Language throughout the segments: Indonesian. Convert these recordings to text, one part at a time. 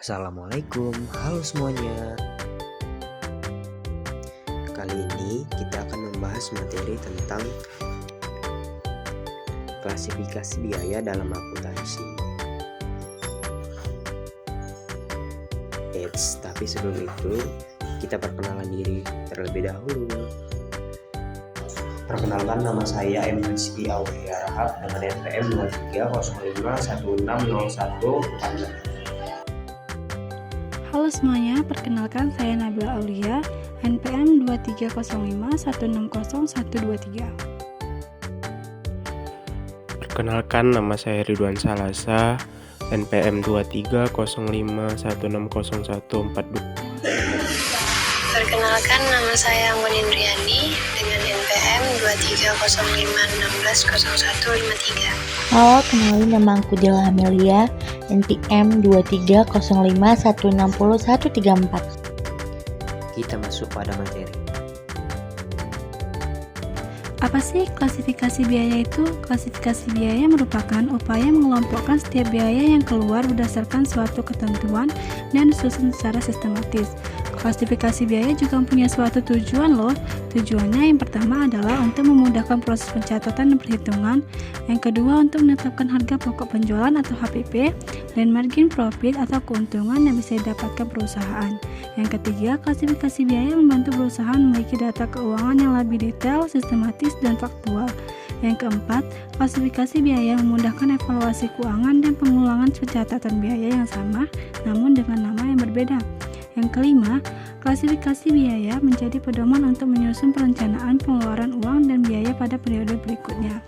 Assalamualaikum, halo semuanya. Kali ini kita akan membahas materi tentang klasifikasi biaya dalam akuntansi. Tapi sebelum itu kita perkenalan diri terlebih dahulu. Perkenalkan, nama saya M. Rizky Aulia Rahab dengan NPM 2305160146. Halo semuanya, perkenalkan saya Nabila Aulia, NPM 2305160123. Perkenalkan, nama saya Ridwan Salasa, NPM 2305160142. Perkenalkan, nama saya Anggun Indriani dengan NPM 2305160153. Halo, kenalin nama aku Dila Amelia, NPM 2305160134. Kita masuk pada materi. Apa sih klasifikasi biaya itu? Klasifikasi biaya merupakan upaya mengelompokkan setiap biaya yang keluar berdasarkan suatu ketentuan dan disusun secara sistematis. Klasifikasi biaya juga mempunyai suatu tujuan loh. Tujuannya yang pertama adalah untuk memudahkan proses pencatatan dan perhitungan. Yang kedua untuk menetapkan harga pokok penjualan atau HPP dan margin profit atau keuntungan yang bisa didapatkan perusahaan. Yang ketiga, klasifikasi biaya membantu perusahaan memiliki data keuangan yang lebih detail, sistematis, dan faktual. Yang keempat, klasifikasi biaya memudahkan evaluasi keuangan dan pengulangan pencatatan biaya yang sama namun dengan nama yang berbeda. Yang kelima, klasifikasi biaya menjadi pedoman untuk menyusun perencanaan pengeluaran uang dan biaya pada periode berikutnya.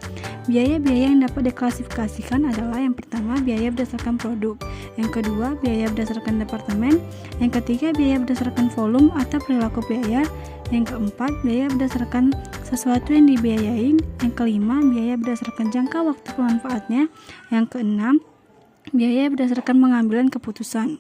Biaya-biaya yang dapat diklasifikasikan adalah yang pertama, biaya berdasarkan produk, yang kedua, biaya berdasarkan departemen, yang ketiga, biaya berdasarkan volume atau perilaku biaya, yang keempat, biaya berdasarkan sesuatu yang dibiayain, yang kelima, biaya berdasarkan jangka waktu pemanfaatnya, yang keenam, biaya berdasarkan pengambilan keputusan.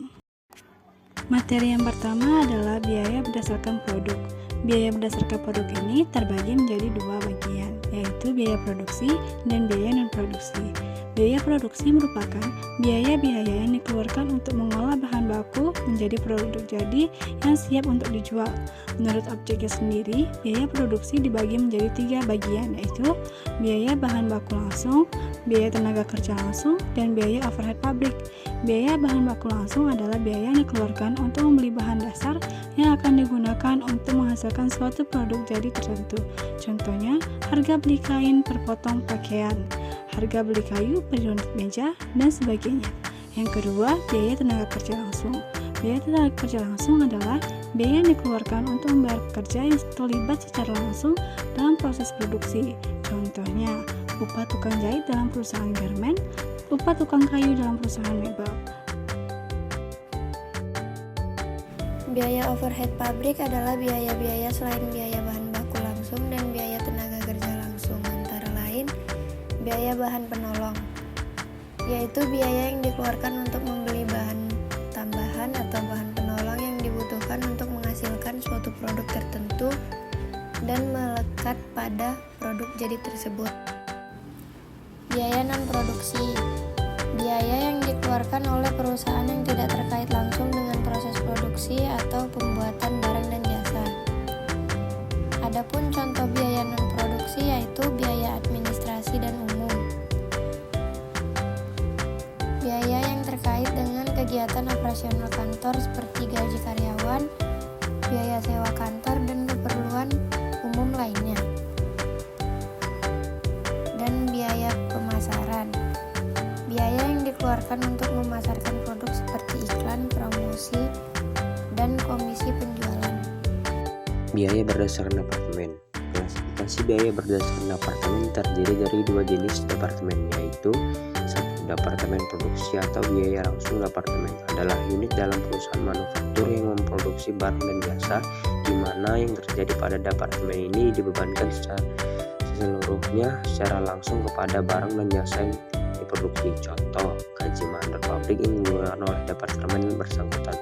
Materi yang pertama adalah biaya berdasarkan produk. Biaya berdasarkan produk ini terbagi menjadi dua bagian, yaitu biaya produksi dan biaya non-produksi. Biaya produksi merupakan biaya-biaya yang dikeluarkan untuk mengolah bahan baku menjadi produk jadi yang siap untuk dijual. Menurut objeknya sendiri, biaya produksi dibagi menjadi tiga bagian, yaitu biaya bahan baku langsung, biaya tenaga kerja langsung, dan biaya overhead pabrik. Biaya bahan baku langsung adalah biaya yang dikeluarkan untuk membeli bahan dasar yang akan digunakan untuk menghasilkan suatu produk jadi tertentu. Contohnya, harga beli kain per potong pakaian, harga beli kayu per unit meja, dan sebagainya. Yang kedua, biaya tenaga kerja langsung. Biaya tenaga kerja langsung adalah biaya yang dikeluarkan untuk membayar pekerja yang terlibat secara langsung dalam proses produksi. Contohnya, upah tukang jahit dalam perusahaan garmen, upah tukang kayu dalam perusahaan mebel. Biaya overhead pabrik adalah biaya-biaya selain biaya bahan baku langsung dan biaya tenaga kerja langsung, antara lain biaya bahan penolong, yaitu biaya yang dikeluarkan untuk membeli bahan tambahan atau bahan penolong yang dibutuhkan untuk menghasilkan suatu produk tertentu dan melekat pada produk jadi tersebut. Biaya non-produksi, biaya yang dikeluarkan oleh perusahaan yang tidak terkait langsung dengan proses produksi atau pembuatan barang dan jasa. Adapun contoh biaya non-produksi yaitu biaya administrasi dan umum. Biaya yang terkait dengan kegiatan operasional kantor seperti gaji karyawan, biaya sewa kantor, dan keperluan umum lainnya. Dan biaya pemasaran, biaya yang dikeluarkan untuk memasarkan produk seperti iklan, promosi, dan komisi penjualan. Biaya berdasarkan departemen. Klasifikasi biaya berdasarkan departemen terdiri dari dua jenis departemen, yaitu satu, departemen produksi atau biaya langsung. Departemen adalah unit dalam perusahaan manufaktur yang memproduksi barang dan jasa, di mana yang terjadi pada departemen ini dibebankan seluruhnya secara langsung kepada barang dan jasa yang diproduksi. Contoh, gaji mandor pabrik yang digunakan oleh departemen bersangkutan.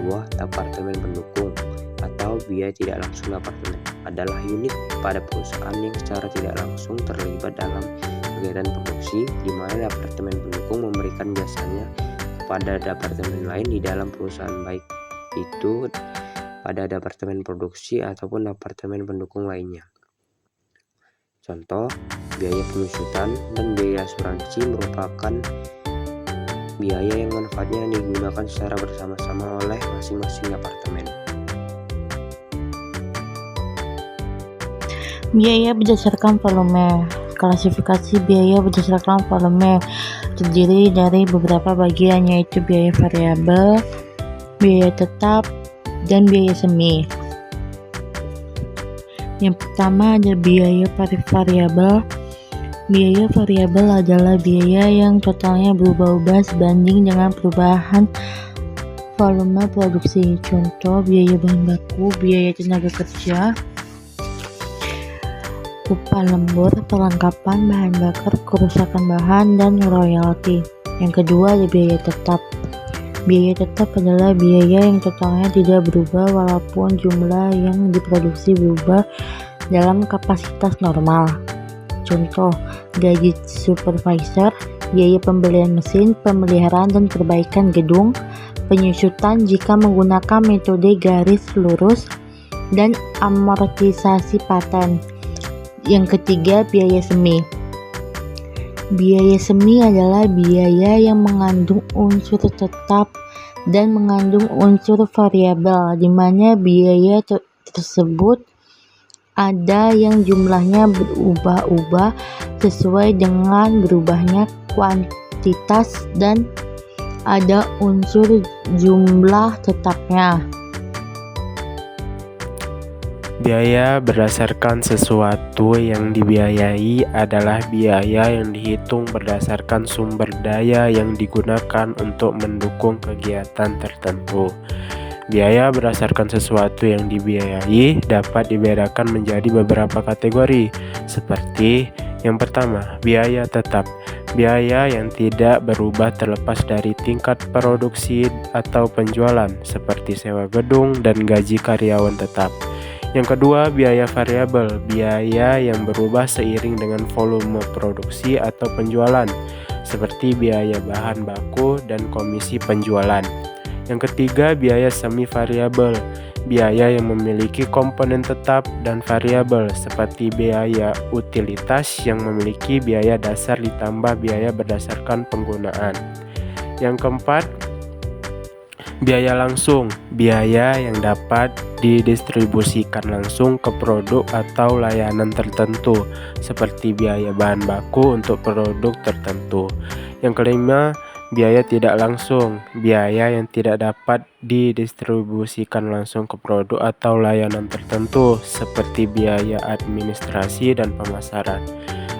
2. Departemen pendukung atau biaya tidak langsung. Departemen adalah unit pada perusahaan yang secara tidak langsung terlibat dalam kegiatan produksi, di mana departemen pendukung memberikan jasanya pada departemen lain di dalam perusahaan, baik itu pada departemen produksi ataupun departemen pendukung lainnya. Contoh, biaya penyusutan dan biaya asuransi merupakan biaya yang manfaatnya digunakan secara bersama-sama oleh masing-masing departemen. Biaya berdasarkan volume. Klasifikasi biaya berdasarkan volume terdiri dari beberapa bagian, yaitu biaya variabel, biaya tetap, dan biaya semi. Yang pertama ada biaya variabel. Biaya variabel adalah biaya yang totalnya berubah-ubah sebanding dengan perubahan volume produksi. Contoh, biaya bahan baku, biaya tenaga kerja, upah lembur, perlengkapan bahan bakar, kerusakan bahan, dan royalti. Yang kedua ada biaya tetap. Biaya tetap adalah biaya yang totalnya tidak berubah walaupun jumlah yang diproduksi berubah dalam kapasitas normal. Contoh, gaji supervisor, biaya pembelian mesin, pemeliharaan dan perbaikan gedung, penyusutan jika menggunakan metode garis lurus, dan amortisasi paten. Yang ketiga, biaya semi. Biaya semi adalah biaya yang mengandung unsur tetap dan mengandung unsur variabel, di mana biaya tersebut ada yang jumlahnya berubah-ubah sesuai dengan berubahnya kuantitas dan ada unsur jumlah tetapnya. Biaya berdasarkan sesuatu yang dibiayai adalah biaya yang dihitung berdasarkan sumber daya yang digunakan untuk mendukung kegiatan tertentu. Biaya berdasarkan sesuatu yang dibiayai dapat dibedakan menjadi beberapa kategori, seperti yang pertama, biaya tetap. Biaya yang tidak berubah terlepas dari tingkat produksi atau penjualan, seperti sewa gedung dan gaji karyawan tetap. Yang kedua, biaya variabel, biaya yang berubah seiring dengan volume produksi atau penjualan, seperti biaya bahan baku dan komisi penjualan. Yang ketiga, biaya semi variabel, biaya yang memiliki komponen tetap dan variabel, seperti biaya utilitas yang memiliki biaya dasar ditambah biaya berdasarkan penggunaan. Yang keempat, biaya langsung, biaya yang dapat didistribusikan langsung ke produk atau layanan tertentu, seperti biaya bahan baku untuk produk tertentu. Yang kelima, biaya tidak langsung, biaya yang tidak dapat didistribusikan langsung ke produk atau layanan tertentu, seperti biaya administrasi dan pemasaran.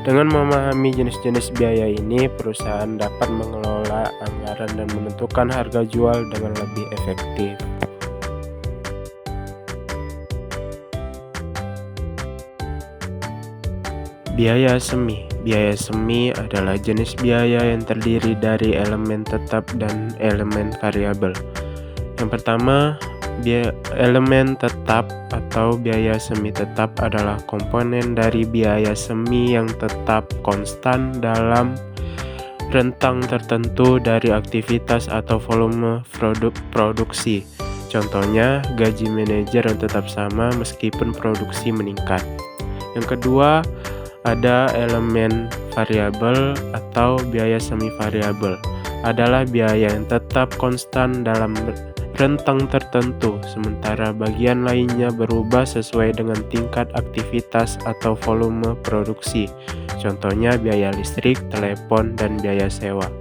Dengan memahami jenis-jenis biaya ini, perusahaan dapat mengelola anggaran dan menentukan harga jual dengan lebih efektif. Biaya semi. Biaya semi adalah jenis biaya yang terdiri dari elemen tetap dan elemen variabel. Yang pertama, elemen tetap atau biaya semi tetap adalah komponen dari biaya semi yang tetap konstan dalam rentang tertentu dari aktivitas atau volume produksi. Contohnya, gaji manajer yang tetap sama meskipun produksi meningkat. Yang kedua, ada elemen variabel atau biaya semi variabel. Adalah biaya yang tetap konstan dalam rentang tertentu, sementara bagian lainnya berubah sesuai dengan tingkat aktivitas atau volume produksi. Contohnya biaya listrik, telepon, dan biaya sewa.